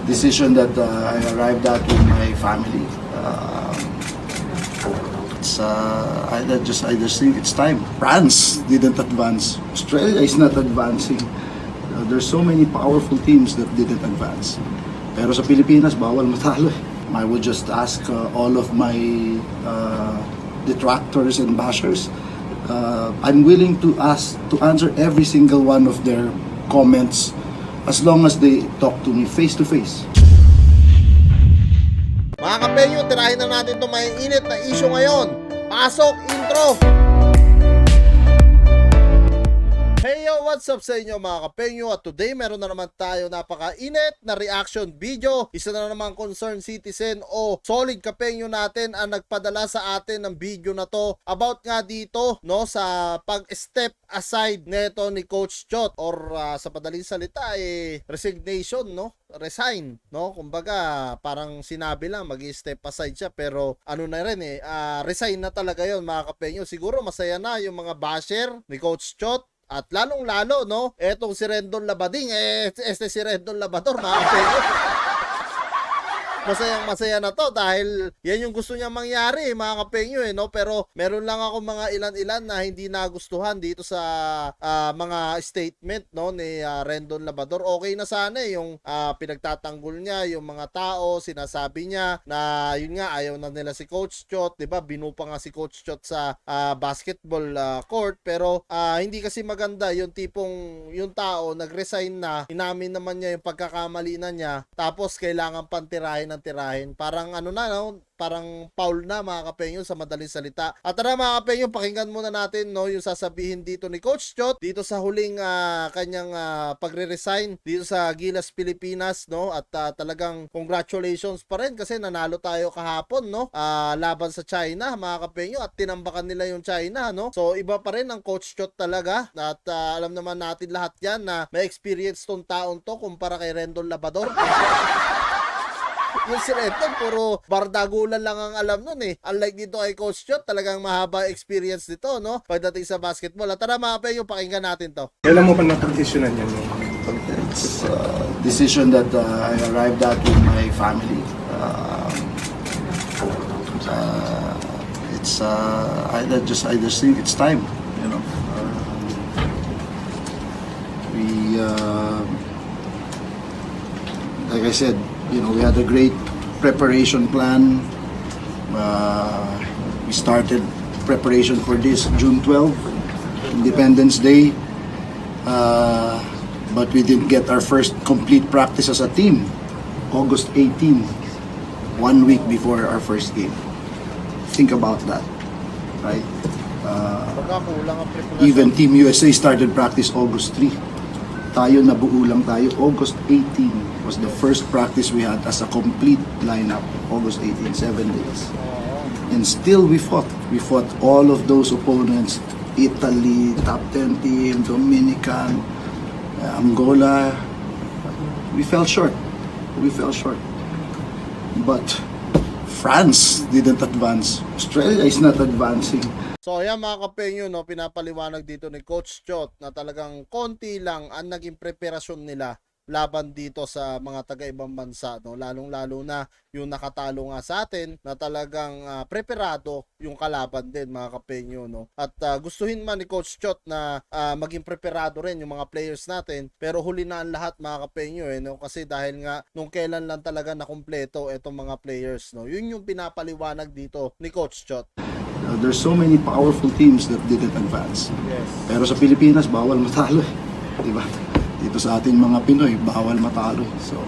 decision that I arrived at with my family. I just think it's time. France didn't advance. Australia is not advancing. There's so many powerful teams that didn't advance. Pero sa Pilipinas, bawal matalo. I would just ask all of my detractors and bashers. I'm willing to answer every single one of their comments as long as they talk to me face to face. Mga kapenyo, tirahin na natin itong may init na issue ngayon. Pasok, intro! Hey yo, what's up sa inyo mga kapenyo? At today meron na naman tayo napaka-init na reaction video. Isa na naman concerned citizen o solid kapenyo natin ang nagpadala sa atin ng video na to about nga dito no sa pag-step aside neto ni Coach Chot or sa madaling salita resignation no? Resign no? Kumbaga parang sinabi lang mag-step aside siya pero ano na rin resign na talaga yon mga kapenyo. Siguro masaya na yung mga basher ni Coach Chot. At lalong-lalo, no, etong si Rendon Labading, si Rendon Labador, mga kapenyo. Masayang-masaya na to dahil yan yung gusto niya mangyari, mga kapenyo, no? Pero meron lang ako mga ilan-ilan na hindi nagustuhan dito sa mga statement, no, ni Rendon Labador. Okay na sana yung pinagtatanggol niya, yung mga tao, sinasabi niya na yun nga, ayaw na nila si Coach Chot, di ba? Binupa nga si Coach Chot sa basketball court, pero hindi kasi maganda yung tipong yung tao nag-resign na, inamin naman niya yung pagkakamali na niya, tapos kailangan pantirahin ng tirahin. Parang ano na, no? Parang foul na mga kapenyo sa madaling salita. At tara mga kapenyo, pakinggan muna natin no, yung sasabihin dito ni Coach Chot dito sa huling kanyang pagre-resign dito sa Gilas Pilipinas no. At talagang congratulations pa rin kasi nanalo tayo kahapon no, laban sa China mga kapenyo at tinambakan nila yung China no. So iba pa rin ang Coach Chot talaga at alam naman natin lahat yan na may experience tong taon to kumpara kay Rendon Labador. Yung si Rendon, puro bardagulan lang ang alam nun Unlike dito kay Coach Chot, talagang mahaba experience dito, no? Pagdating sa basketball. At tara mga kapenyo, pakinggan natin to. Kailan mo pa na-transitionan yan? It's a decision that I arrived at with my family. I just think it's time, you know. Like I said, you know, we had a great preparation plan. We started preparation for this June 12, Independence Day. But we didn't get our first complete practice as a team. August 18, 1 week before our first game. Think about that, right? Even Team USA started practice August 3. Tayo nabuo lang tayo. August 18 was the first practice we had as a complete lineup. August 18, 7 days. And still we fought. We fought all of those opponents. Italy, top 10 team, Dominican, Angola. We fell short. But France didn't advance. Australia is not advancing. So ayan mga kapenyo, no, pinapaliwanag dito ni Coach Chot na talagang konti lang ang naging preparasyon nila laban dito sa mga taga-ibang bansa, no? Lalong-lalo na yung nakatalo nga sa atin na talagang preparado yung kalaban din mga kapenyo, no? At gustuhin man ni Coach Chot na maging preparado rin yung mga players natin, pero huli na ang lahat mga kapenyo no? Kasi dahil nga nung kailan lang talaga nakumpleto itong mga players, no? Yun yung pinapaliwanag dito ni Coach Chot. There's so many powerful teams that didn't advance. Yes. Pero sa Pilipinas, bawal matalo di ba? Dito sa ating mga Pinoy, bawal matalo. So,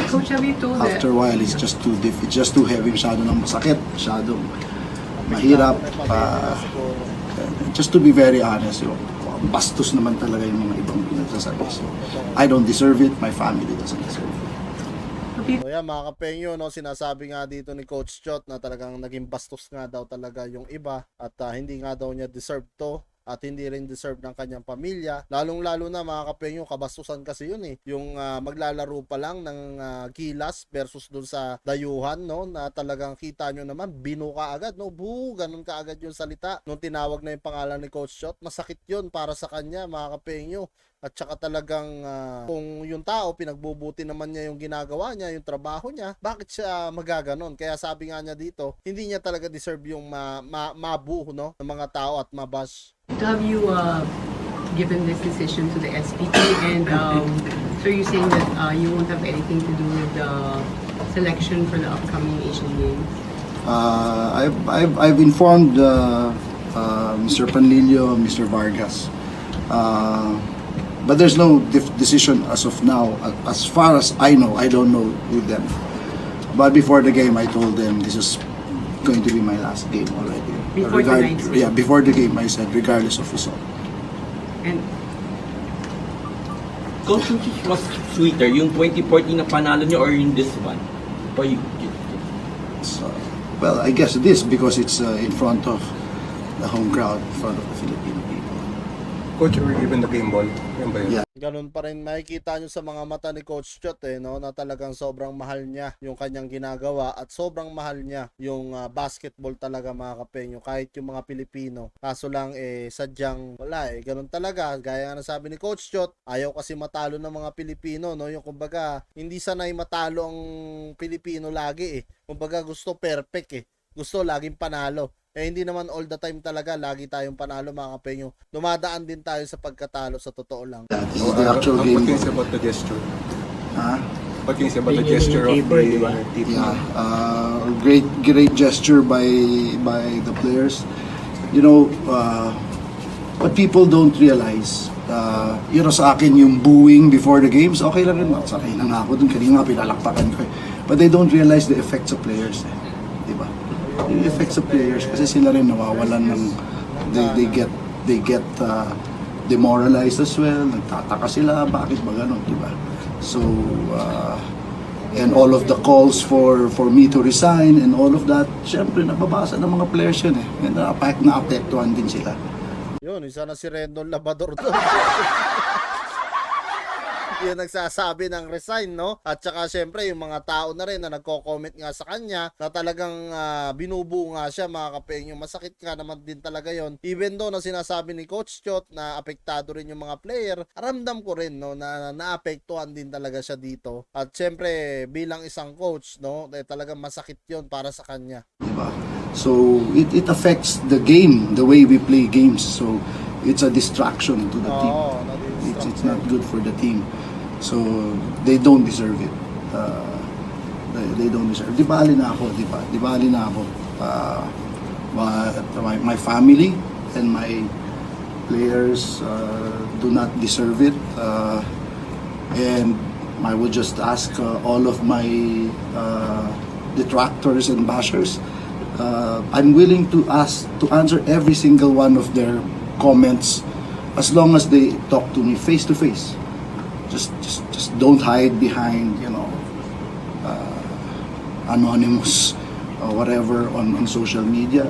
Coach, have you told after a while, it's just too heavy, masyado nang masakit, masyadong mahirap. Just to be very honest, bastos naman talaga yung mga ibang pinagsasabi. So, I don't deserve it, my family doesn't deserve it. So yan mga kapenyo, no, sinasabi nga dito ni Coach Chot na talagang naging bastos nga daw talaga yung iba at hindi nga daw niya deserve to at hindi rin deserve ng kanyang pamilya. Lalong-lalo na mga kapenyo, kabastusan kasi yun yung maglalaro pa lang ng Gilas versus dun sa dayuhan, no, na talagang kita nyo naman, binuka agad, no, ganun ka agad yung salita. Nung tinawag na yung pangalan ni Coach Chot, masakit yun para sa kanya mga kapenyo. at saka talagang kung yung tao pinagbubuti naman niya yung ginagawa niya, yung trabaho niya, bakit siya magaganon? Kaya sabi nga niya dito, hindi niya talaga deserve yung mabuo, no, ng mga tao at mabash. Have you given this decision to the SPT? And so you're saying that you won't have anything to do with the selection for the upcoming Asian Games? I've informed Mr. Panlilio, Mr. Vargas, but there's no decision as of now. As far as I know, I don't know with them. But before the game, I told them this is going to be my last game already. Before tonight's game? Yeah, before the game, I said regardless of result. And Coach, which was sweeter, yung 2014 na panalo niyo or yung this one? For you? So, well, I guess this because it's in front of the home crowd, in front of the Filipino people. Coach, you were given the game ball. Yan ba yun? Yeah. Ganun pa rin makikita nyo sa mga mata ni Coach Chot, no, na talagang sobrang mahal niya yung kanyang ginagawa at sobrang mahal niya yung basketball talaga, mga kapenyo, kahit yung mga Pilipino. Kaso lang sadyang wala ganun talaga, gaya nga sabi ni Coach Chot, ayaw kasi matalo ng mga Pilipino, no, yung kumbaga hindi sanay matalo ang Pilipino lagi kumbaga gusto perfect gusto laging panalo. Hindi naman all the time talaga lagi tayong panalo, mga kapenyo. Dumadaan din tayo sa pagkatalo, sa totoo lang. That is the actual What game. can you say about the gesture? Huh? What can you say about the gesture of the team? Yeah, great gesture by the players. You know, what people don't realize, sa akin yung booing before the games, okay lang rin. Sakay na nga ako dun, kanina nga pinalakpakan ko. But they don't realize the effects of players. Diba? The effects of players kasi sila rin nawawalan ng they get demoralized as well. Nagtataka sila, bakit ba ganun, diba? So and all of the calls for me to resign and all of that, syempre nababasa ng mga players yun and naapektuhan din sila. Yun, isa na si Rendon Labador doon. Yung nagsasabi ng resign, no? At saka syempre yung mga tao na rin na nagko-comment nga sa kanya na talagang binubuo nga siya, mga kapeng. Yung masakit nga naman din talaga yon. Even though na sinasabi ni Coach Chot na apektado rin yung mga player, ramdam ko rin, no, na naapektuhan din talaga siya dito. At syempre bilang isang coach, no, talagang masakit yon para sa kanya. Diba? So it affects the game, the way we play games. So it's a distraction to the team. It's not good for the team. So they don't deserve it. They don't deserve. Di bali na ako, di ba? Di bali na ako. My family and my players do not deserve it. And I would just ask all of my detractors and bashers. I'm willing to answer every single one of their comments as long as they talk to me face to face. Just don't hide behind, anonymous or whatever on social media.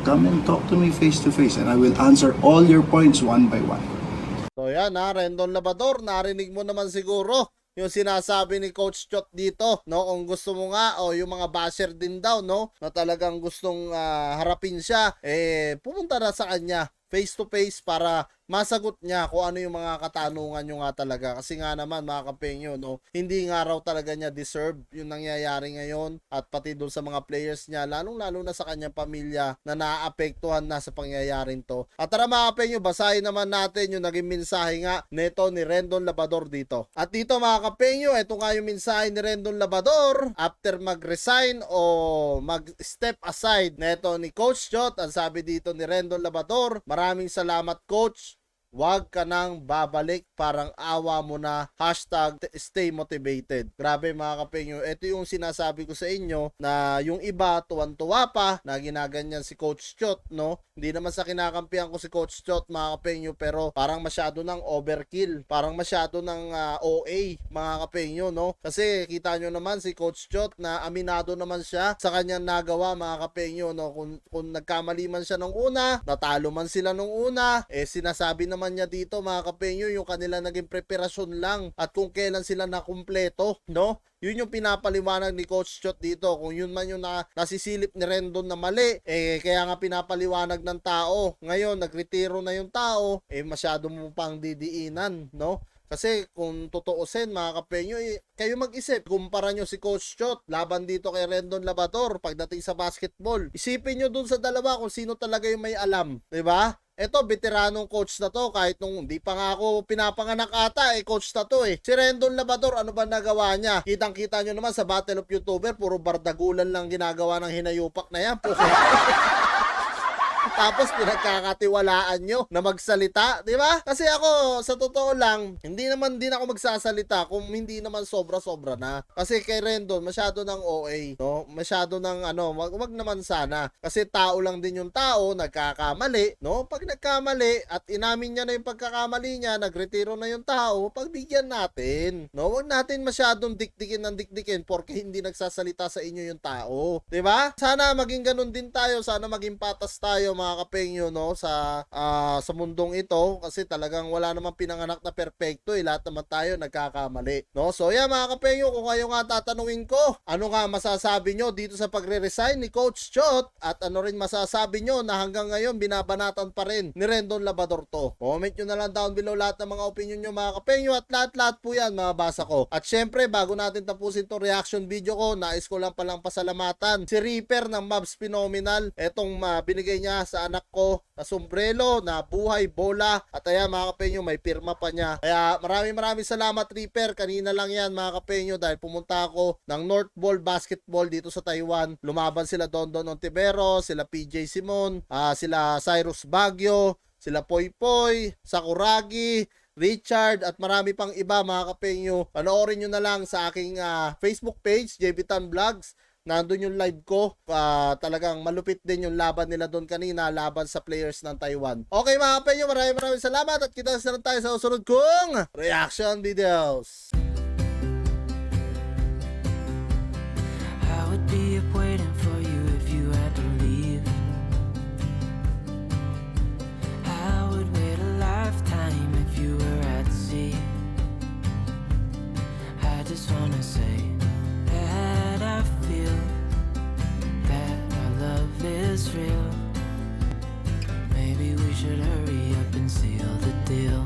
Come and talk to me face to face and I will answer all your points one by one. So yan Rendon Labador, narinig mo naman siguro yung sinasabi ni Coach Chot dito, no? Kung gusto mo nga o yung mga basher din daw, no, na talagang gustong harapin siya, pumunta na sa kanya face to face para masagot niya kung ano yung mga katanungan nyo nga talaga. Kasi nga naman, mga kapengyo, no, hindi nga raw talaga niya deserve yung nangyayari ngayon at pati doon sa mga players niya, lalong-lalo na sa kanyang pamilya na naaapektuhan na sa pangyayaring to. At tara mga kapengyo, basahin naman natin yung naging mensahe nga neto ni Rendon Labador dito. At dito mga kapengyo, ito nga yung mensahe ni Rendon Labador after mag-resign o mag-step aside neto ni Coach Chot. Ang sabi dito ni Rendon Labador, maraming salamat Coach. Huwag ka nang babalik, parang awa mo na, #stay motivated. Grabe mga kapengyo, ito yung sinasabi ko sa inyo na yung iba tuwan-tuwa pa na ginaganyan si Coach Chot, no? Hindi naman sa kinakampihan ko si Coach Chot mga kapengyo, pero parang masyado ng overkill, parang masyado ng OA mga kapengyo, no? Kasi kita nyo naman si Coach Chot na aminado naman siya sa kanyang nagawa mga kapengyo, no? Kung nagkamali man siya nung una, natalo man sila nung una, sinasabi naman naman niya dito mga kapenyo yung kanila naging preparasyon lang at kung kailan sila nakumpleto, no? Yun yung pinapaliwanag ni Coach Chot dito. Kung yun man yung nasisilip ni Rendon na mali, kaya nga pinapaliwanag ng tao. Ngayon, nagretiro na yung tao, masyado mo pang didiinan, no? Kasi kung tutuusin mga kapenyo, kayo mag-isip, kumpara nyo si Coach Chot laban dito kay Rendon Labrador pagdating sa basketball. Isipin nyo dun sa dalawa kung sino talaga yung may alam, 'di ba? Eto, veteranong coach na to, kahit nung hindi pa nga ako pinapanganak ata, coach na to eh. Si Rendon Labrador, ano ba nagawa niya? Kitang-kita nyo naman sa Battle of YouTuber, puro bardagulan lang ginagawa ng hinayupak na yan. Tapos pinagkakatiwalaan nyo na magsalita, di ba? Kasi ako, sa totoo lang, hindi naman din ako magsasalita kung hindi naman sobra-sobra na. Kasi kay Rendon, masyado ng OA, no? Masyado ng wag naman sana. Kasi tao lang din yung tao, nagkakamali, no? Pag nagkamali at inamin niya na yung pagkakamali niya, nagretiro na yung tao, pagbigyan natin, no? Wag natin masyadong dikdikin ng dikdikin porque hindi nagsasalita sa inyo yung tao, di ba? Sana maging ganun din tayo, sana maging patas tayo mga kapengyo, no, sa mundong ito kasi talagang wala namang pinanganak na perpekto, lahat naman tayo nagkakamali, no? So yan mga kapengyo, kung kayo nga tatanungin ko, ano nga masasabi nyo dito sa pagre-resign ni Coach Chot at ano rin masasabi nyo na hanggang ngayon binabanatan pa rin ni Rendon Labrador to? Comment nyo na lang down below lahat ng mga opinion nyo mga kapengyo at lahat po yan mababasa ko. At syempre bago natin tapusin to reaction video ko, nais ko lang palang pasalamatan si Reaper ng Mavs Phenomenal, etong binigay niya sa anak ko na sombrero na buhay bola at ayan mga kapenyo, may pirma pa niya. Kaya maraming salamat Reaper. Kanina lang yan mga kapenyo dahil pumunta ako ng North Ball Basketball dito sa Taiwan. Lumaban sila Dondon Ontivero, sila PJ Simon, sila Cyrus Baguio, sila Poy Poy, Sakuragi, Richard at marami pang iba mga kapenyo. Panoorin nyo na lang sa aking Facebook page, JB Tan Vlogs. Nandun yung live ko. Talagang malupit din yung laban nila doon kanina, laban sa players ng Taiwan. Okay mga kapenyo, maraming salamat at kita na tayo sa susunod kong reaction videos. I would be up waiting for you if you had to leave. I would wait a lifetime if you were at sea. I just wanna say that I feel that our love is real. Maybe we should hurry up and seal the deal.